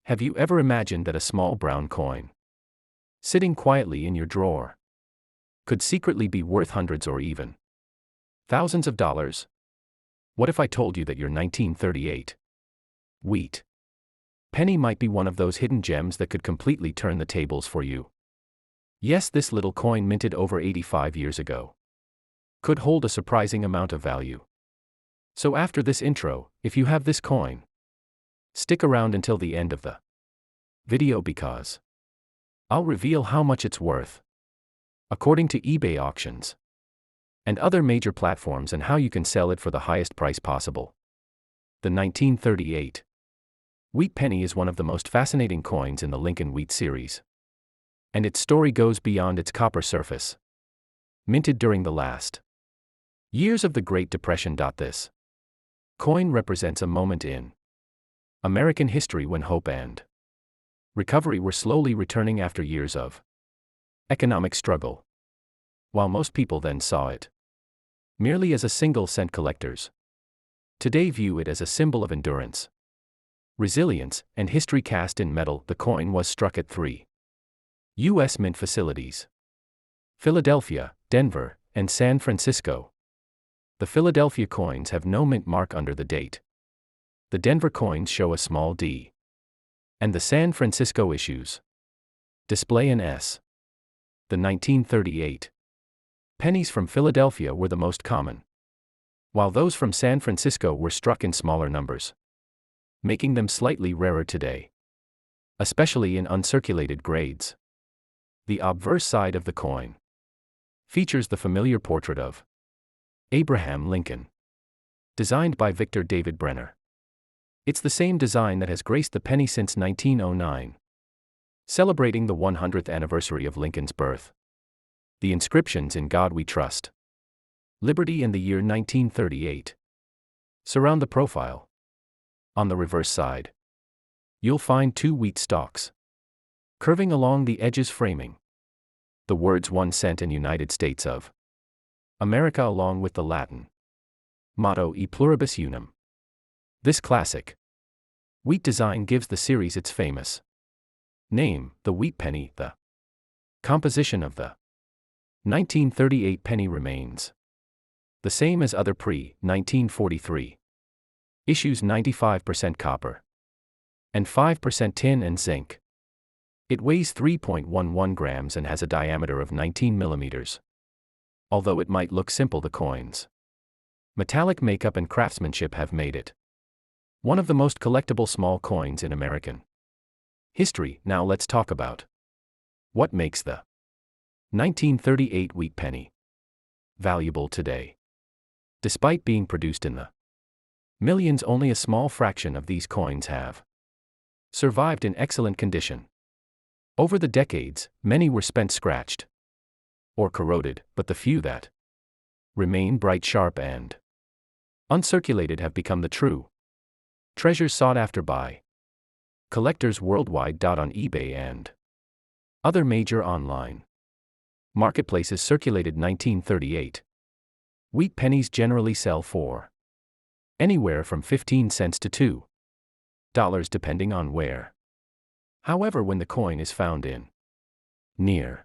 Have you ever imagined that a small brown coin, sitting quietly in your drawer, could secretly be worth hundreds or even thousands of dollars? What if I told you that your 1938 wheat penny might be one of those hidden gems that could completely turn the tables for you? Yes, this little coin, minted over 85 years ago, could hold a surprising amount of value. So after this intro, if you have this coin, stick around until the end of the video because I'll reveal how much it's worth, according to eBay auctions and other major platforms, and how you can sell it for the highest price possible. The 1938 wheat penny is one of the most fascinating coins in the Lincoln Wheat series, and its story goes beyond its copper surface. Minted during the last years of the Great Depression. This coin represents a moment in American history when hope and recovery were slowly returning after years of economic struggle. While most people then saw it merely as a single-cent collector's, today view it as a symbol of endurance, resilience, and history cast in metal. The coin was struck at 3 U.S. mint facilities: Philadelphia, Denver, and San Francisco. The Philadelphia coins have no mint mark under the date. The Denver coins show a small D, and the San Francisco issues display an S. The 1938 pennies from Philadelphia were the most common, while those from San Francisco were struck in smaller numbers, making them slightly rarer today, especially in uncirculated grades. The obverse side of the coin features the familiar portrait of Abraham Lincoln, designed by Victor David Brenner. It's the same design that has graced the penny since 1909, celebrating the 100th anniversary of Lincoln's birth. The inscriptions "In God We Trust, Liberty," and the year 1938 surround the profile. On the reverse side, you'll find 2 wheat stalks curving along the edges, framing the words 1 cent and United States of America, along with the Latin motto E pluribus unum. This classic wheat design gives the series its famous name, the wheat penny. The composition of the 1938 penny remains the same as other pre-1943 issues: 95% copper and 5% tin and zinc. It weighs 3.11 grams and has a diameter of 19 millimeters. Although it might look simple, the coin's metallic makeup and craftsmanship have made it one of the most collectible small coins in American history. Now let's talk about what makes the 1938 wheat penny valuable today. Despite being produced in the millions, only a small fraction of these coins have survived in excellent condition. Over the decades, many were spent, scratched, or corroded, but the few that remain bright, sharp, and uncirculated have become the true treasures sought after by collectors worldwide. On eBay and other major online marketplaces, circulated 1938 wheat pennies generally sell for anywhere from 15 cents to $2, depending on where. However, when the coin is found in near,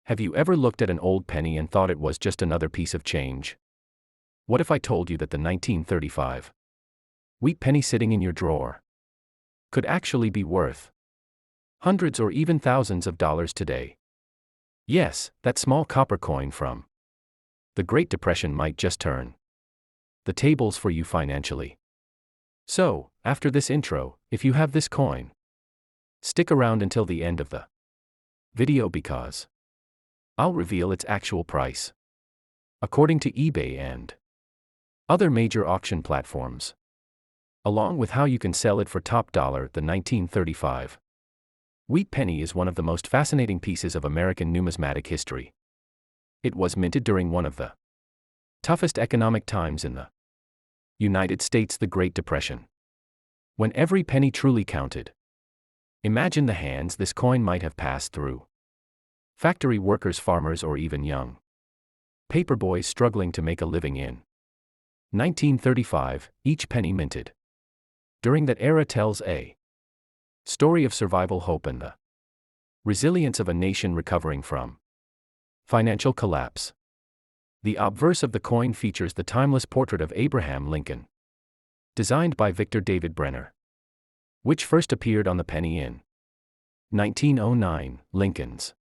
have you ever looked at an old penny and thought it was just another piece of change? What if I told you that the 1935 wheat penny sitting in your drawer could actually be worth hundreds or even thousands of dollars today? Yes, that small copper coin from the Great Depression might just turn the tables for you financially. So, after this intro, if you have this coin, stick around until the end of the video because I'll reveal its actual price, according to eBay and other major auction platforms, along with how you can sell it for top dollar. The 1935 wheat penny is one of the most fascinating pieces of American numismatic history. It was minted during one of the toughest economic times in the United States, the Great Depression, when every penny truly counted. Imagine the hands this coin might have passed through: factory workers, farmers, or even young paperboys struggling to make a living in 1935. Each penny minted during that era tells a Story of survival, hope, and the resilience of a nation recovering from financial collapse. The obverse of the coin features the timeless portrait of Abraham Lincoln, designed by Victor David Brenner, which first appeared on the penny in 1909. Lincoln's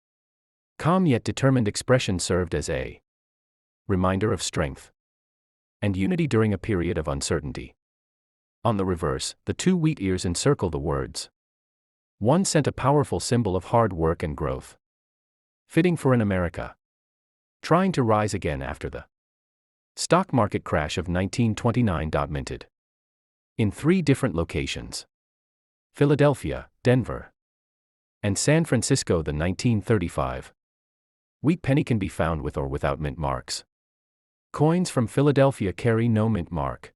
calm yet determined expression served as a reminder of strength and unity during a period of uncertainty. On the reverse, the two wheat ears encircle the words 1 cent, a powerful symbol of hard work and growth, fitting for an America trying to rise again after the stock market crash of 1929. Minted in 3 different locations: Philadelphia, Denver, and San Francisco. The 1935 wheat penny can be found with or without mint marks. Coins from Philadelphia carry no mint mark,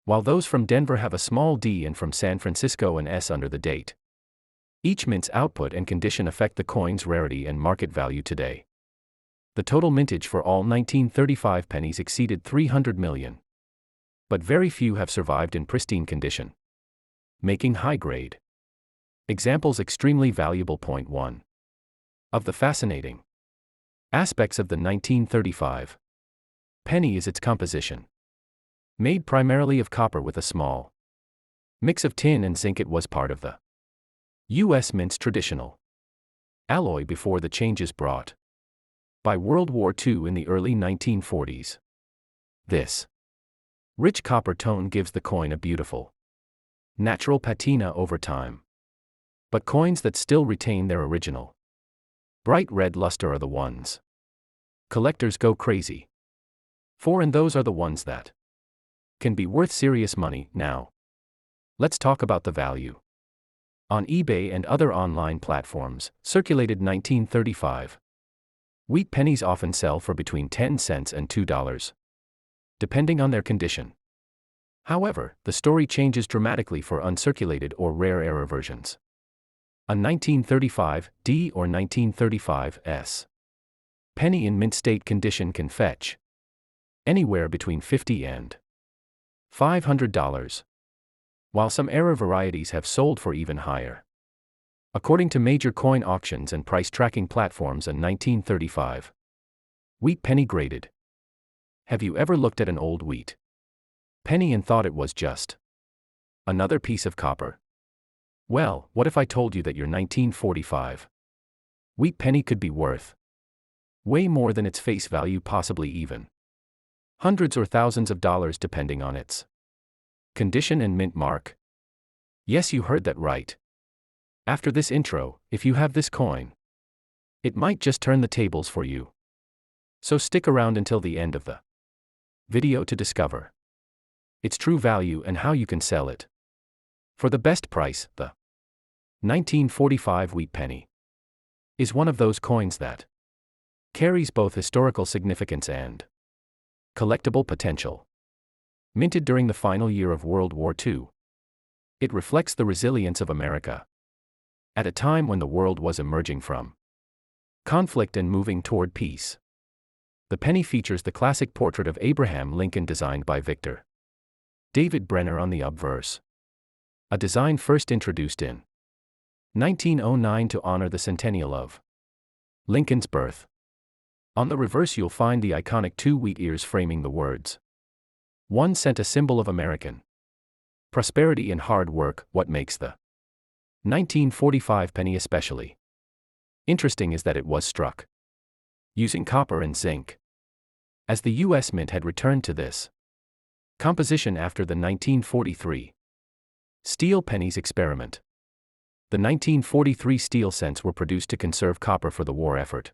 while those from Denver have a small d, and from San Francisco an s under the date. Each mint's output and condition affect the coin's rarity and market value today. The total mintage for all 1935 pennies exceeded 300 million. But very few have survived in pristine condition, making high-grade examples extremely valuable. Point 1. Of the fascinating aspects of the 1935 penny is its composition. Made primarily of copper with a small mix of tin and zinc, it was part of the U.S. Mint's traditional alloy before the changes brought by World War II in the early 1940s. This rich copper tone gives the coin a beautiful, natural patina over time. But coins that still retain their original bright red luster are the ones collectors go crazy for, and those are the ones that can be worth serious money. Now, let's talk about the value. On eBay and other online platforms, circulated 1935 wheat pennies often sell for between 10 cents and $2, depending on their condition. However, the story changes dramatically for uncirculated or rare error versions. A 1935 D or 1935 S penny in mint state condition can fetch anywhere between $50 and $500, while some error varieties have sold for even higher. According to major coin auctions and price tracking platforms, a 1935 wheat penny graded. Have you ever looked at an old wheat penny and thought it was just another piece of copper? Well, what if I told you that your 1945 wheat penny could be worth way more than its face value, possibly even hundreds or thousands of dollars depending on its condition and mint mark? Yes, you heard that right. After this intro, if you have this coin, it might just turn the tables for you. So stick around until the end of the video to discover its true value and how you can sell it for the best price. The 1945 wheat penny is one of those coins that carries both historical significance and collectible potential. Minted during the final year of World War II, it reflects the resilience of America at a time when the world was emerging from conflict and moving toward peace. The penny features the classic portrait of Abraham Lincoln designed by Victor David Brenner on the obverse, a design first introduced in 1909 to honor the centennial of Lincoln's birth. On the reverse, you'll find the iconic 2 wheat ears framing the words 1 cent, a symbol of American prosperity and hard work. What makes the 1945 penny especially interesting is that it was struck using copper and zinc, as the U.S. Mint had returned to this composition after the 1943 steel pennies experiment. The 1943 steel cents were produced to conserve copper for the war effort.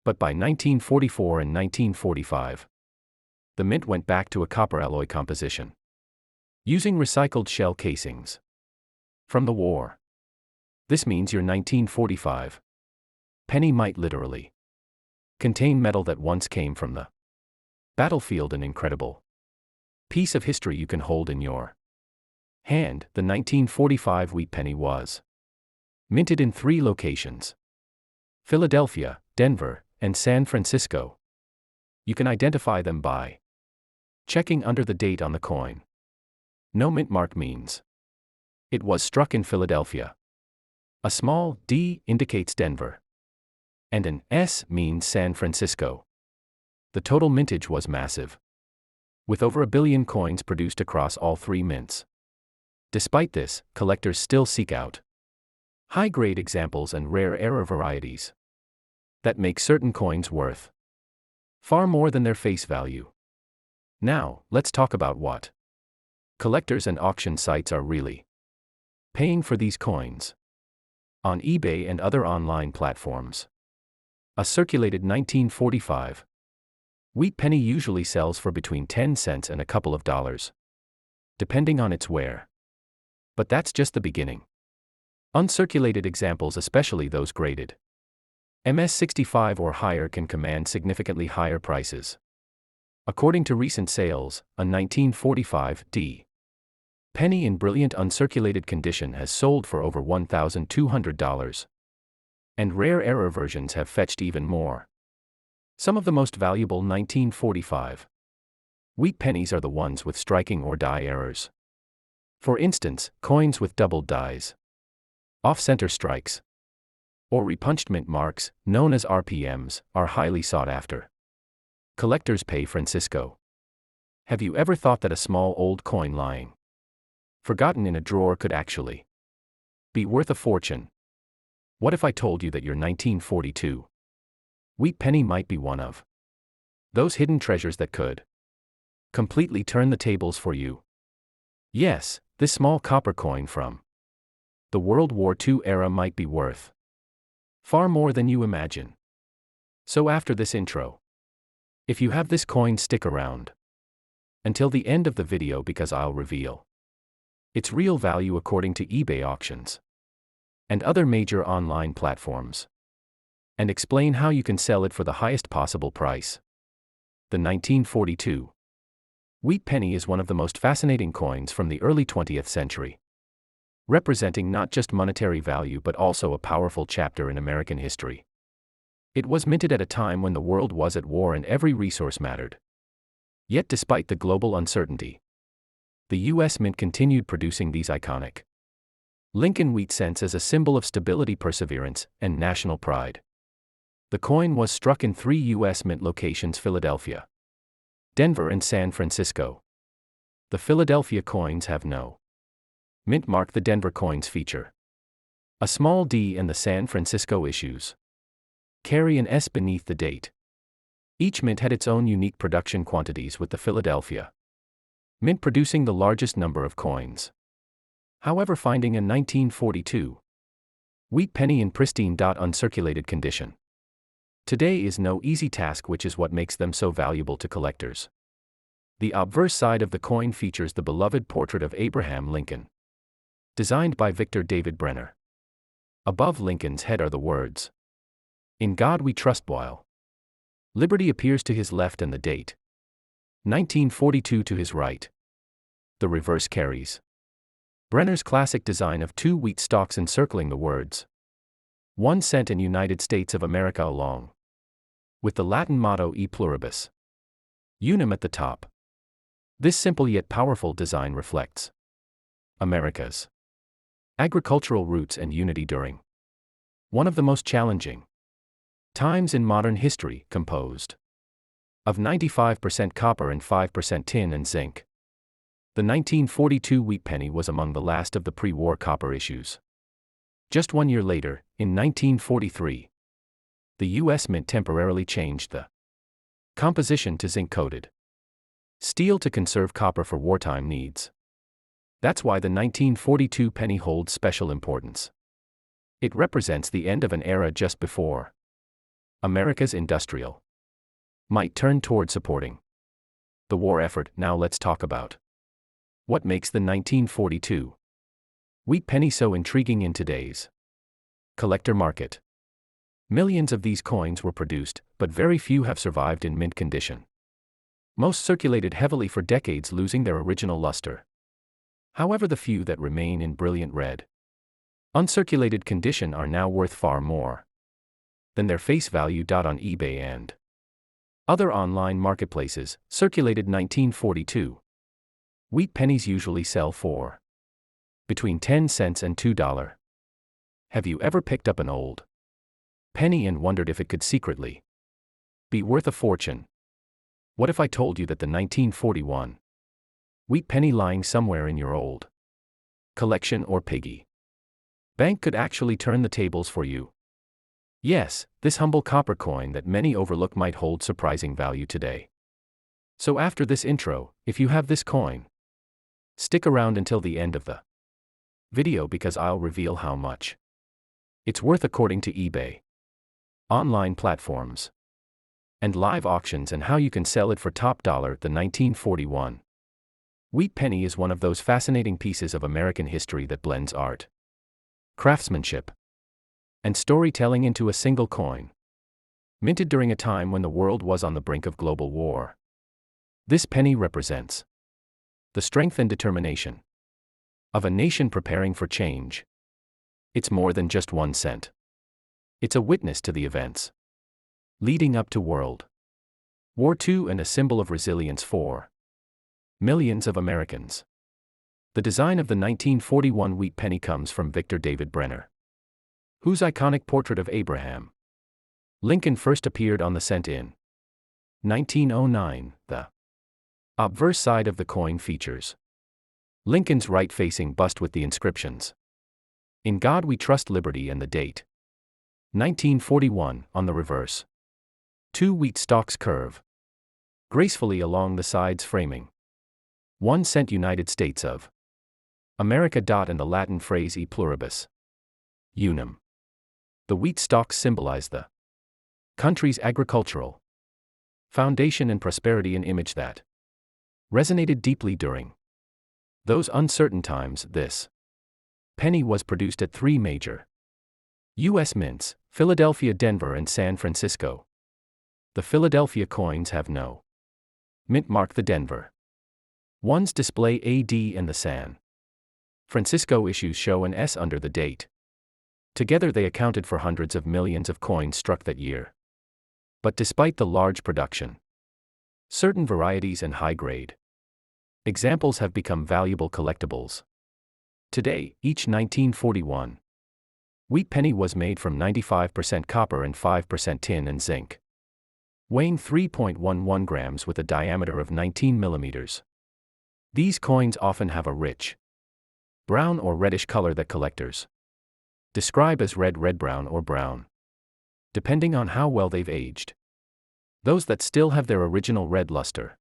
But by 1944 and 1945, the mint went back to a copper alloy composition, using recycled shell casings from the war. This means your 1945 penny might literally contain metal that once came from the battlefield, an incredible piece of history you can hold in your hand. The 1945 wheat penny was minted in 3 locations: Philadelphia, Denver, and San Francisco. You can identify them by checking under the date on the coin. No mint mark means It was struck in Philadelphia. A small D indicates Denver. And an S means San Francisco. The total mintage was massive, with over 1 billion coins produced across all three mints. Despite this, collectors still seek out high-grade examples and rare error varieties that make certain coins worth far more than their face value. Now, let's talk about what collectors and auction sites are really paying for these coins. On eBay and other online platforms, a circulated 1945 wheat penny usually sells for between 10 cents and a couple of dollars, depending on its wear. But that's just the beginning. Uncirculated examples, especially those graded MS65 or higher, can command significantly higher prices. According to recent sales, a 1945 D penny in brilliant uncirculated condition has sold for over $1,200. And rare error versions have fetched even more. Some of the most valuable 1945 wheat pennies are the ones with striking or die errors. For instance, coins with doubled dies, off-center strikes, or repunched mint marks, known as RPMs, are highly sought after. Collectors pay Francisco. Have you ever thought that a small old coin lying forgotten in a drawer could actually be worth a fortune? What if I told you that your 1942 wheat penny might be one of those hidden treasures that could completely turn the tables for you? Yes, this small copper coin from the World War II era might be worth far more than you imagine. So after this intro, if you have this coin, stick around until the end of the video, because I'll reveal its real value according to eBay auctions and other major online platforms, and explain how you can sell it for the highest possible price. The 1942 wheat penny is one of the most fascinating coins from the early 20th century, representing not just monetary value but also a powerful chapter in American history. It was minted at a time when the world was at war and every resource mattered. Yet despite the global uncertainty, the U.S. Mint continued producing these iconic Lincoln wheat cents as a symbol of stability, perseverance, and national pride. The coin was struck in 3 U.S. Mint locations: Philadelphia, Denver, and San Francisco. The Philadelphia coins have no mint mark. The Denver coins feature a small D, and the San Francisco issues carry an S beneath the date. Each mint had its own unique production quantities, with the Philadelphia Mint producing the largest number of coins. However, finding a 1942 wheat penny in pristine uncirculated condition today is no easy task, which is what makes them so valuable to collectors. The obverse side of the coin features the beloved portrait of Abraham Lincoln, designed by Victor David Brenner. Above Lincoln's head are the words, "In God We Trust," while liberty appears to his left and the date 1942 to his right. The reverse carries Brenner's classic design of 2 wheat stalks encircling the words 1 cent and United States of America, along with the Latin motto E pluribus unum at the top. This simple yet powerful design reflects America's agricultural roots and unity during one of the most challenging times in modern history, composed of 95% copper and 5% tin and zinc. The 1942 wheat penny was among the last of the pre-war copper issues. Just 1 year later, in 1943, the U.S. Mint temporarily changed the composition to zinc-coated steel to conserve copper for wartime needs. That's why the 1942 penny holds special importance. It represents the end of an era just before America's industrial might turn toward supporting the war effort. Now let's talk about what makes the 1942 wheat penny so intriguing in today's collector market. Millions of these coins were produced, but very few have survived in mint condition. Most circulated heavily for decades, losing their original luster. However, the few that remain in brilliant red, uncirculated condition are now worth far more than their face value. On eBay and other online marketplaces, circulated 1942 wheat pennies usually sell for between 10 cents and $2. Have you ever picked up an old penny and wondered if it could secretly be worth a fortune? What if I told you that the 1941 wheat penny lying somewhere in your old collection or piggy bank could actually turn the tables for you? Yes, this humble copper coin that many overlook might hold surprising value today. So after this intro, if you have this coin, stick around until the end of the video because I'll reveal how much it's worth according to eBay, online platforms, and live auctions, and how you can sell it for top dollar. The 1941 wheat penny is one of those fascinating pieces of American history that blends art, craftsmanship, and storytelling into a single coin. Minted during a time when the world was on the brink of global war, this penny represents the strength and determination of a nation preparing for change. It's more than just 1 cent. It's a witness to the events leading up to World War II and a symbol of resilience for millions of Americans. The design of the 1941 wheat penny comes from Victor David Brenner, whose iconic portrait of Abraham Lincoln first appeared on the cent in 1909. The obverse side of the coin features Lincoln's right-facing bust with the inscriptions, "In God We Trust, Liberty," and the date 1941 on the reverse. 2 wheat stalks curve gracefully along the sides, framing 1 cent United States of America. And the Latin phrase e pluribus unum. The wheat stalks symbolize the country's agricultural foundation and prosperity, an image that resonated deeply during those uncertain times. This penny was produced at 3 major U.S. mints: Philadelphia, Denver, and San Francisco. The Philadelphia coins have no mint mark. The Denver ones display AD, and the San Francisco issues show an S under the date. Together they accounted for hundreds of millions of coins struck that year. But despite the large production, certain varieties and high-grade examples have become valuable collectibles. Today, each 1941 wheat penny was made from 95% copper and 5% tin and zinc, weighing 3.11 grams with a diameter of 19 millimeters. These coins often have a rich brown or reddish color that collectors describe as red-brown or brown, depending on how well they've aged. Those that still have their original red luster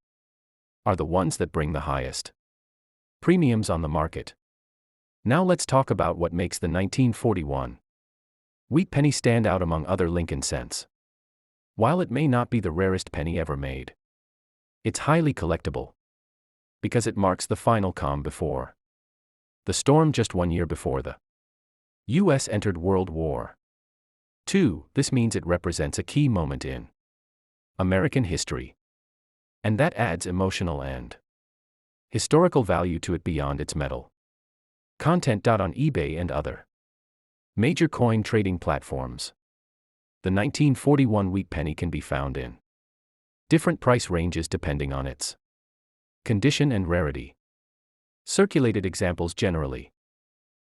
are the ones that bring the highest premiums on the market. Now let's talk about what makes the 1941 wheat penny stand out among other Lincoln cents. While it may not be the rarest penny ever made, it's highly collectible because it marks the final calm before the storm. Just 1 year before the U.S. entered World War II, this means it represents a key moment in American history, and that adds emotional and historical value to it beyond its metal content. On eBay and other major coin trading platforms, the 1941 wheat penny can be found in different price ranges depending on its condition and rarity. Circulated examples generally